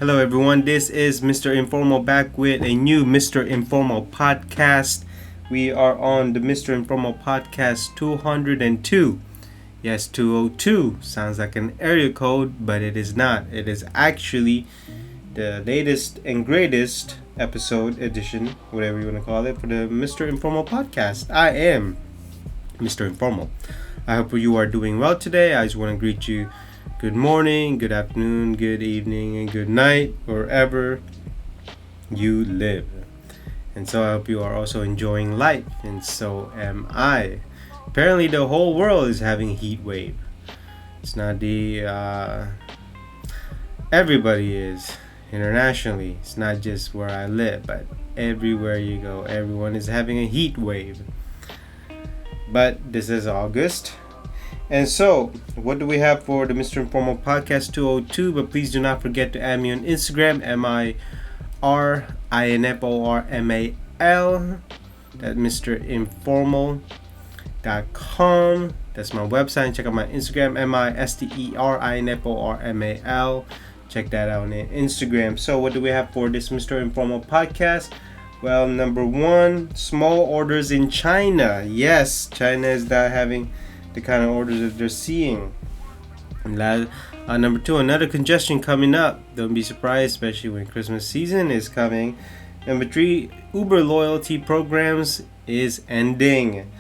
Hello, everyone. This is Mr. Informal back with a new Mr. Informal podcast. We are on the Mr. Informal podcast 202. Yes, 202 sounds like an area code, but it is not. It is actually the latest and greatest episode edition, whatever you want to call it, for the Mr. Informal podcast. I am Mr. Informal. I hope you are doing well today. I just want to greet you good morning, good afternoon, good evening, and good night, wherever you live. And so I hope you are also enjoying life, and so am I. Apparently, the whole world is having a heat wave. It's not everybody is internationally. It's not just where I live, but everywhere you go, everyone is having a heat wave. But this is August. And so, what do we have for the Mr. Informal Podcast 202? But please do not forget to add me on Instagram, MIRINFORMAL. That's MrInformal.com. That's my website. Check out my Instagram, MISTERINFORMAL. Check that out on Instagram. So, what do we have for this Mr. Informal Podcast? Well, number one, small orders in China. Yes, China is not having the kind of orders that they're seeing. Number two, another congestion coming up. Don't be surprised, especially when Christmas season is coming. Number three, Uber loyalty programs is ending.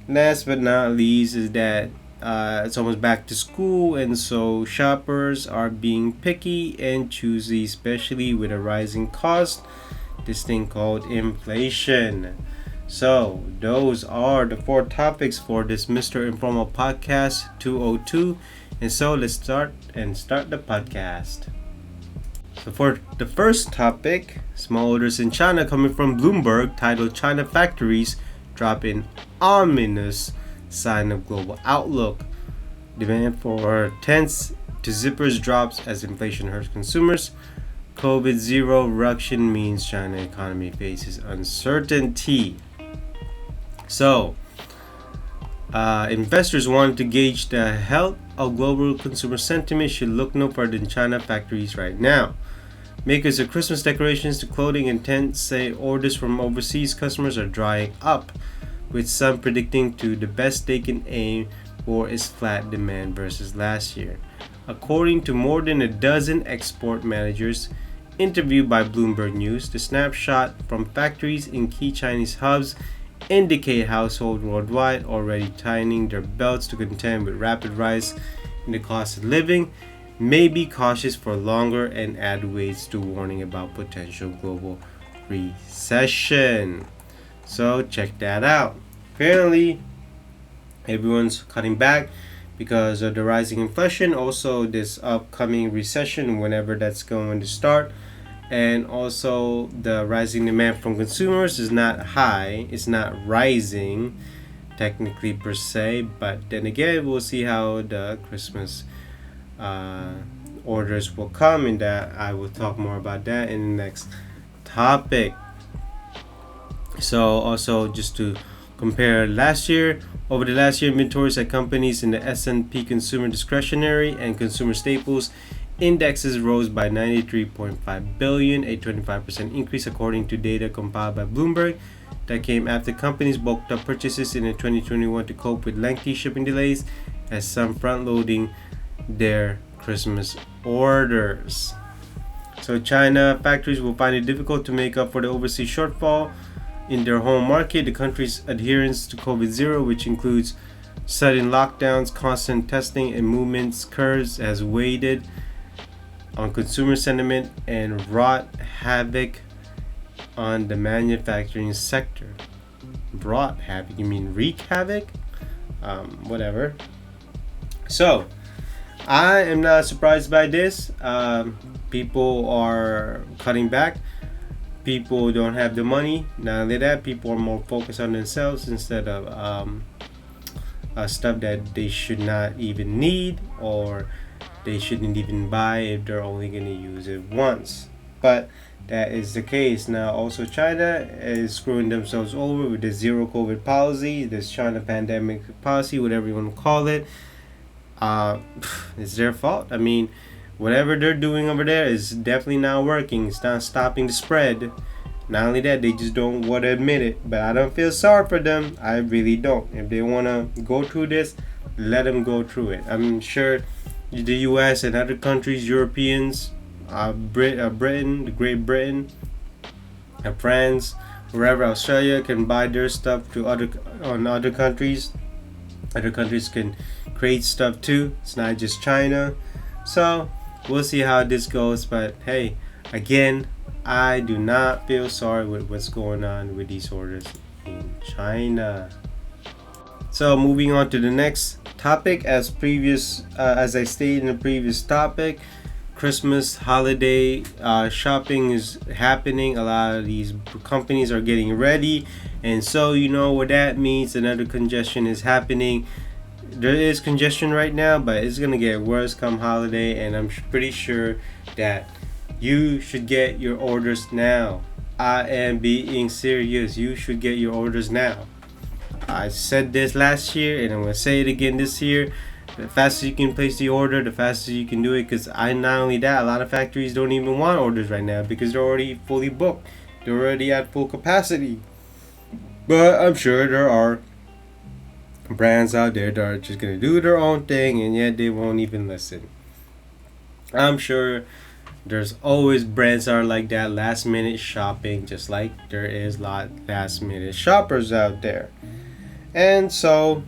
Last but not least is that it's almost back to school, and so shoppers are being picky and choosy, especially with a rising cost, this thing called inflation. So, those are the four topics for this Mr. Informal Podcast 202. And so, let's start the podcast. So, for the first topic, small orders in China, coming from Bloomberg, titled China Factories Drop in Ominous Sign of Global Outlook. Demand for tents to zippers drops as inflation hurts consumers. COVID zero reduction means China economy faces uncertainty. So, investors wanting to gauge the health of global consumer sentiment should look no further than China factories right now. Makers of Christmas decorations to clothing and tents say orders from overseas customers are drying up, with some predicting to the best they can aim for is flat demand versus last year. According to more than a dozen export managers interviewed by Bloomberg News, the snapshot from factories in key Chinese hubs indicate households worldwide already tightening their belts to contend with rapid rise in the cost of living, may be cautious for longer and add weights to warning about potential global recession. So check that out. Apparently, everyone's cutting back because of the rising inflation, also this upcoming recession, whenever that's going to start. And also the rising demand from consumers is not high, it's not rising technically per se, but then again we'll see how the Christmas orders will come, and that I will talk more about that in the next topic. So also just to compare last year, over the last year, inventories at companies in the S&P Consumer Discretionary and Consumer Staples indexes rose by 93.5 billion, a 25% increase according to data compiled by Bloomberg that came after companies bulked up purchases in 2021 to cope with lengthy shipping delays, as some front-loading their Christmas orders. So China factories will find it difficult to make up for the overseas shortfall in their home market. The country's adherence to COVID zero, which includes sudden lockdowns, constant testing, and movements curves, has weighed on consumer sentiment and wrought havoc on the manufacturing sector. Wrought havoc? You mean wreak havoc? Whatever. So, I am not surprised by this. People are cutting back. People don't have the money. Not only that, people are more focused on themselves instead of stuff that they should not even need, or they shouldn't even buy if they're only going to use it once. But that is the case. Now also China is screwing themselves over with the zero COVID policy, this China pandemic policy, whatever you want to call it. It's their fault. I mean, whatever they're doing over there is definitely not working. It's not stopping the spread. Not only that, they just don't want to admit it. But I don't feel sorry for them. I really don't. If they want to go through this, let them go through it. I'm sure the U.S. and other countries, Europeans, Britain, the Great Britain, France, wherever, Australia, can buy their stuff to other countries. Other countries can create stuff too. It's not just China. So we'll see how this goes. But hey, again, I do not feel sorry with what's going on with these orders in China. So moving on to the next topic, as I stated in the previous topic, Christmas holiday shopping is happening. A lot of these companies are getting ready, and so you know what that means. Another congestion is happening. There is congestion right now, but it's gonna get worse come holiday, and I'm pretty sure that you should get your orders now. I am being serious. You should get your orders now. I said this last year, and I'm gonna say it again this year. The faster you can place the order, the faster you can do it. Because not only that, a lot of factories don't even want orders right now because they're already fully booked. They're already at full capacity. But I'm sure there are brands out there that are just gonna do their own thing, and yet they won't even listen. I'm sure there's always brands that are like that, last minute shopping, just like there is last minute shoppers out there. And so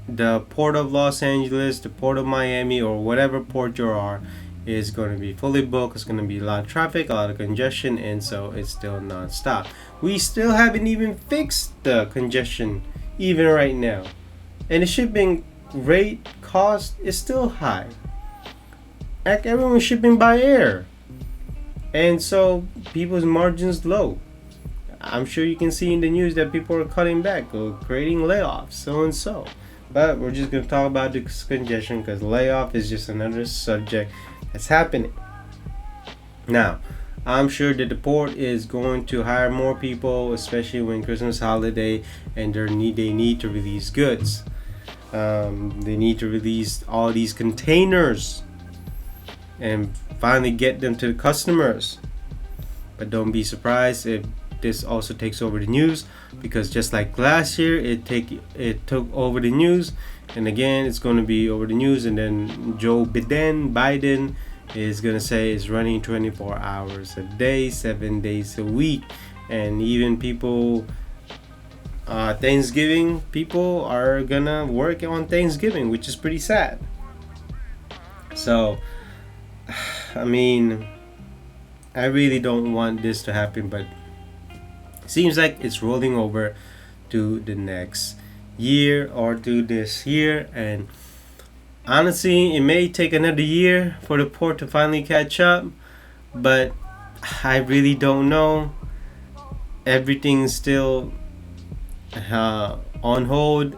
the port of Los Angeles, the port of Miami, or whatever port you are, is going to be fully booked. It's going to be a lot of traffic, a lot of congestion, and so it's still non-stop. We still haven't even fixed the congestion even right now, and the shipping rate cost is still high. Heck, everyone's shipping by air, and so people's margins low. I'm sure you can see in the news that people are cutting back or creating layoffs, so and so. But we're just going to talk about this congestion because layoff is just another subject that's happening. Now, I'm sure that the port is going to hire more people, especially when Christmas holiday, and they need to release goods. They need to release all these containers and finally get them to the customers. But don't be surprised if this also takes over the news, because just like last year, it took over the news, and again it's going to be over the news, and then Joe Biden is going to say it's running 24 hours a day, 7 days a week, and even people Thanksgiving people are gonna work on Thanksgiving, which is pretty sad. So I mean, I really don't want this to happen, but it seems like it's rolling over to the next year or to this year, and honestly, it may take another year for the port to finally catch up, but I really don't know. Everything's still on hold.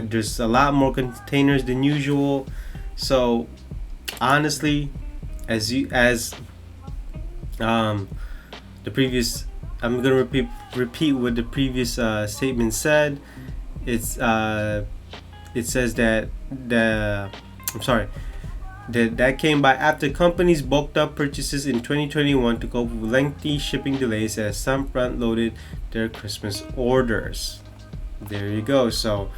There's a lot more containers than usual, so honestly, as the previous, I'm gonna repeat what the previous statement said. It says that that came by after companies bulked up purchases in 2021 to cope with lengthy shipping delays as some front-loaded their Christmas orders. There you go. So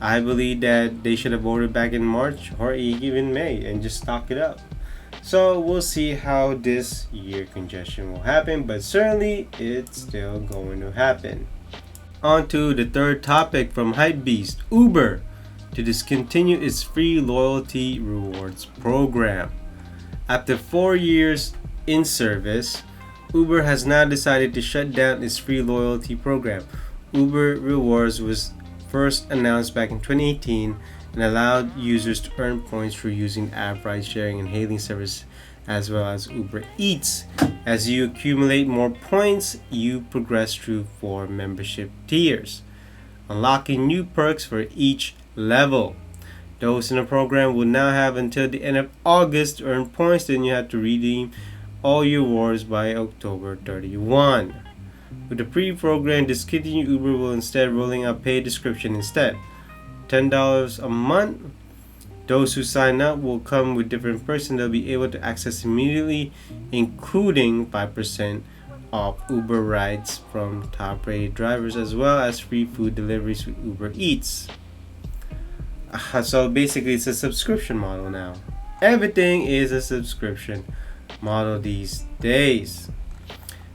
I believe that they should have ordered back in March or even May and just stock it up. So we'll see how this year congestion will happen, but certainly it's still going to happen. On to the third topic from Hypebeast. Uber to discontinue its free loyalty rewards program. After 4 years in service, Uber has now decided to shut down its free loyalty program. Uber Rewards was first announced back in 2018 and allowed users to earn points for using the app, ride sharing and hailing service, as well as Uber Eats. As you accumulate more points, you progress through 4 membership tiers, unlocking new perks for each level. Those in the program will now have until the end of August to earn points, then you have to redeem all your rewards by October 31. With the pre-program discontinued, Uber will instead rolling out paid subscription instead. $10 a month. Those who sign up will come with different perks and they'll be able to access immediately, including 5% off Uber rides from top rated drivers, as well as free food deliveries with Uber Eats. So basically, it's a subscription model now. Everything is a subscription model these days.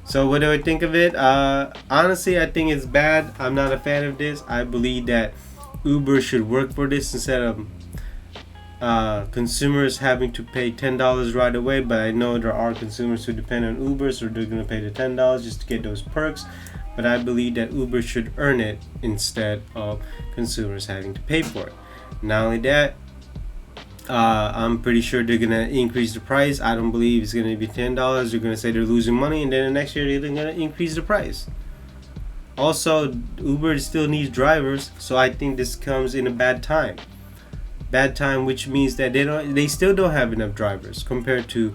So what do I think of it? Honestly, I think it's bad. I'm not a fan of this. I believe that Uber should work for this instead of consumers having to pay $10 right away. But I know there are consumers who depend on Uber, so they're going to pay the $10 just to get those perks. But I believe that Uber should earn it instead of consumers having to pay for it. Not only that, I'm pretty sure they're gonna increase the price. I don't believe it's gonna be $10. They're gonna say they're losing money, and then the next year they're gonna increase the price. Also, Uber still needs drivers, so I think this comes in a bad time. Bad time, which means that they still don't have enough drivers compared to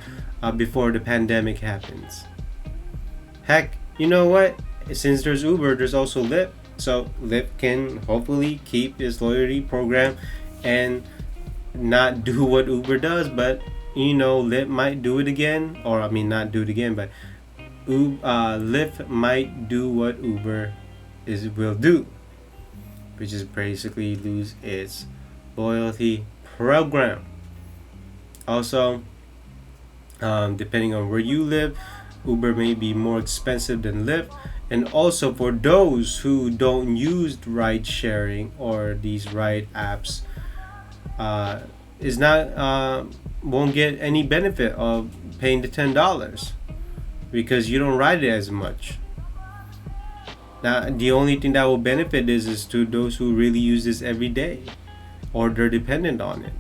before the pandemic happens. Heck, you know what? Since there's Uber, there's also Lyft. So Lyft can hopefully keep its loyalty program and not do what Uber does, but Lyft might do it again, or I mean not do it again, but Lyft might do what Uber will do, which is basically lose its loyalty program. Also, depending on where you live, Uber may be more expensive than Lyft. And also for those who don't use ride sharing or these ride apps, won't get any benefit of paying the $10 because you don't ride it as much. Now the only thing that will benefit is to those who really use this every day or they're dependent on it.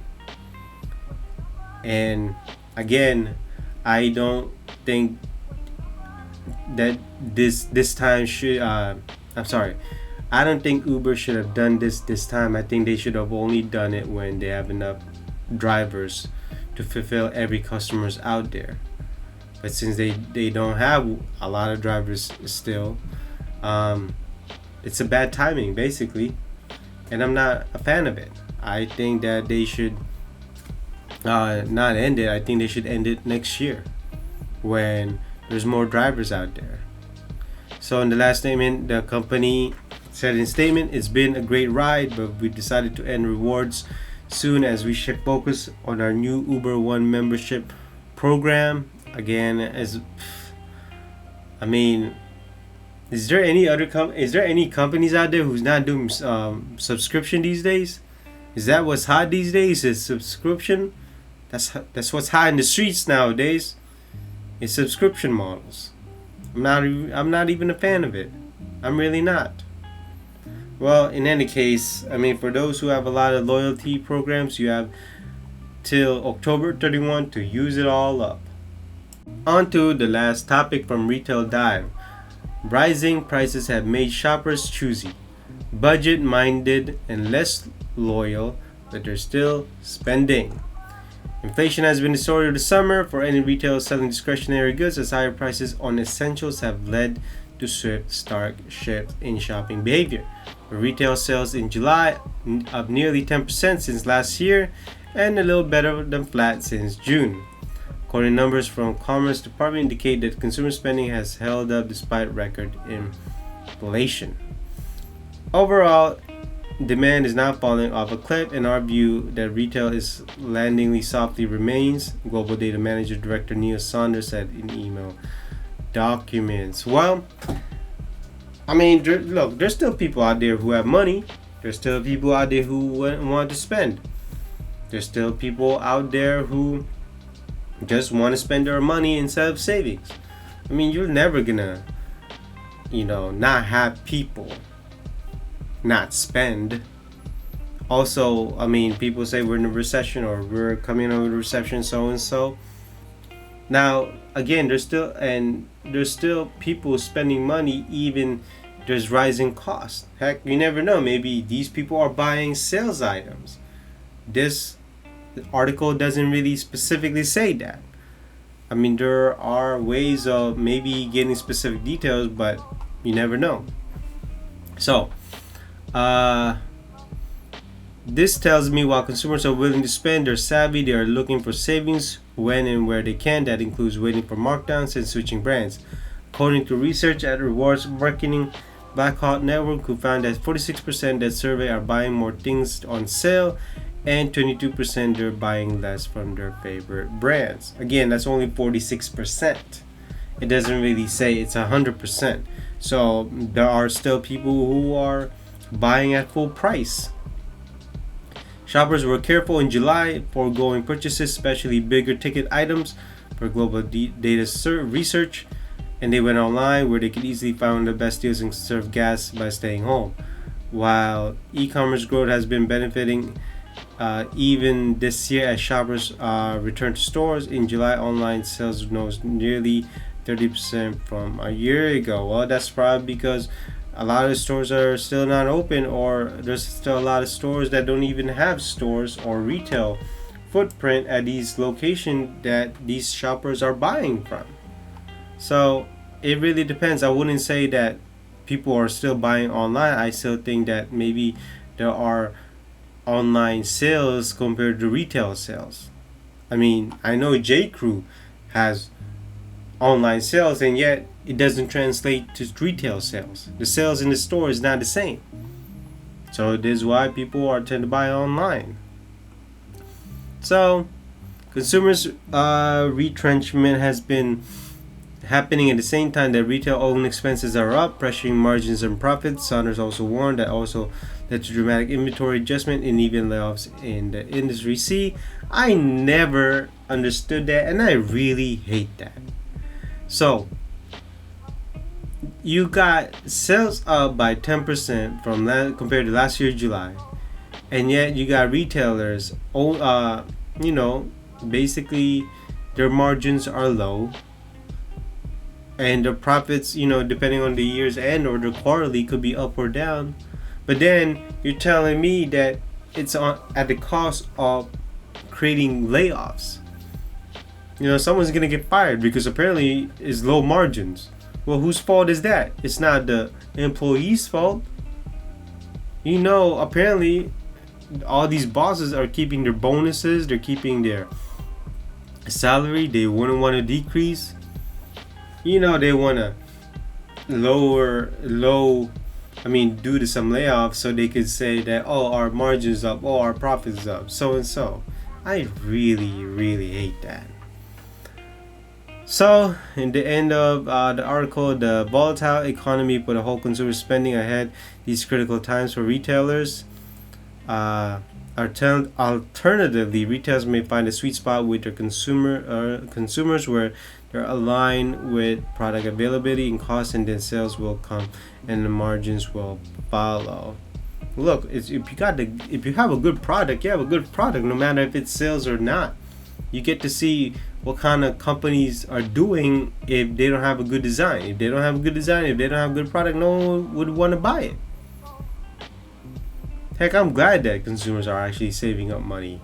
And again, I don't think that this time should I'm sorry, I don't think Uber should have done this time. I think they should have only done it when they have enough drivers to fulfill every customers out there. But since they don't have a lot of drivers still, it's a bad timing basically, and I'm not a fan of it. I think that they should not end it. I think they should end it next year when there's more drivers out there. So in the last statement, the company said in statement, "It's been a great ride, but we decided to end rewards soon as we shift focus on our new Uber One membership program." Again, is there any companies out there who's not doing subscription these days? Is that what's hot these days? Is subscription? That's what's hot in the streets nowadays. It's subscription models. I'm not even a fan of it. I'm really not. Well, in any case, for those who have a lot of loyalty programs, you have till October 31 to use it all up. On to the last topic from Retail Dive. Rising prices have made shoppers choosy, budget-minded, and less loyal, but they're still spending. Inflation has been the story of the summer for any retailer selling discretionary goods, as higher prices on essentials have led to stark shift in shopping behavior. Retail sales in July up nearly 10% since last year and a little better than flat since June. According to numbers from Commerce Department indicate that consumer spending has held up despite record inflation. Overall, demand is now falling off a cliff, and our view that retail is landingly softly remains, Global Data Manager Director Neil Saunders said in email documents. Well, look, there's still people out there who have money. There's still people out there who want to spend. There's still people out there who just want to spend their money instead of savings. You're never gonna, not have people not spend. Also, people say we're in a recession or we're coming out of a recession, so and so. Now, again, there's still people spending money even there's rising costs. Heck, you never know. Maybe these people are buying sales items. This article doesn't really specifically say that. There are ways of maybe getting specific details, but you never know. So, This tells me while consumers are willing to spend, they're savvy, they are looking for savings when and where they can. That includes waiting for markdowns and switching brands. According to research at Rewards Marketing Blackhawk Network, who found that 46% that survey are buying more things on sale and 22% they're buying less from their favorite brands. Again, that's only 46%. It doesn't really say it's 100%. So there are still people who are buying at full price. Shoppers were careful in July, foregoing purchases, especially bigger ticket items, for global data research, and they went online where they could easily find the best deals and conserve gas by staying home. While e-commerce growth has been benefiting even this year as shoppers return to stores, in July online sales rose nearly 30% from a year ago. Well, that's probably because a lot of stores are still not open, or there's still a lot of stores that don't even have stores or retail footprint at these locations that these shoppers are buying from. So it really depends. I wouldn't say that people are still buying online. I still think that maybe there are online sales compared to retail sales. I mean, I know J. Crew has online sales, and yet it doesn't translate to retail sales. The sales in the store is not the same. So this is why people are tend to buy online. So consumers retrenchment has been happening at the same time that retail owned expenses are up, pressuring margins and profits. Saunders also warned that also led to dramatic inventory adjustment and even layoffs in the industry. See, I never understood that, and I really hate that. So you got sales up by 10% from compared to last year July, and yet you got retailers, basically their margins are low, and the profits, depending on the year's end or the quarterly, could be up or down. But then you're telling me that it's at the cost of creating layoffs. Someone's gonna get fired because apparently it's low margins. Well, whose fault is that? It's not the employee's fault. Apparently all these bosses are keeping their bonuses, they're keeping their salary, they wouldn't want to decrease. They want to due to some layoffs, so they could say that, oh, our margins up, oh, our profits up, so and so. I really, really hate that. So, in the end of the article, the volatile economy put a whole consumer spending ahead these critical times for retailers. Alternatively, retailers may find a sweet spot with their consumers where they're aligned with product availability and cost, and then sales will come and the margins will follow. Look, if you have a good product, you have a good product, no matter if it's sales or not. You get to see what kind of companies are doing if they don't have a good design. If they don't have a good design, if they don't have a good product, no one would want to buy it. Heck, I'm glad that consumers are actually saving up money.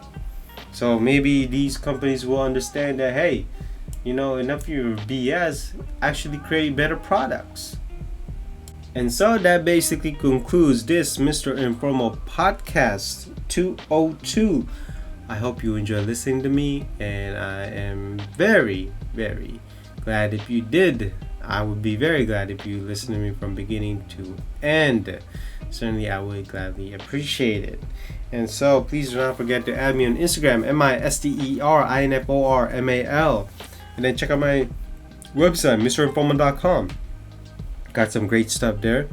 So maybe these companies will understand that, hey, enough of your BS, actually create better products. And so that basically concludes this Mr. Informal Podcast 202. I hope you enjoy listening to me, and I am very, very glad if you did. I would be very glad if you listen to me from beginning to end. Certainly, I would gladly appreciate it. And so, please do not forget to add me on Instagram, MISTERINFORMAL. And then check out my website, mrinformal.com. Got some great stuff there,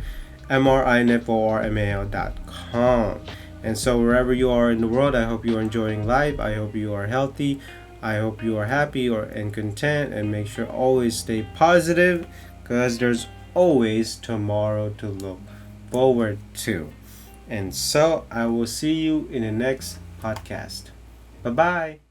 MRINFORMAL.com. And so wherever you are in the world, I hope you are enjoying life. I hope you are healthy. I hope you are happy and content. And make sure always stay positive, because there's always tomorrow to look forward to. And so I will see you in the next podcast. Bye-bye.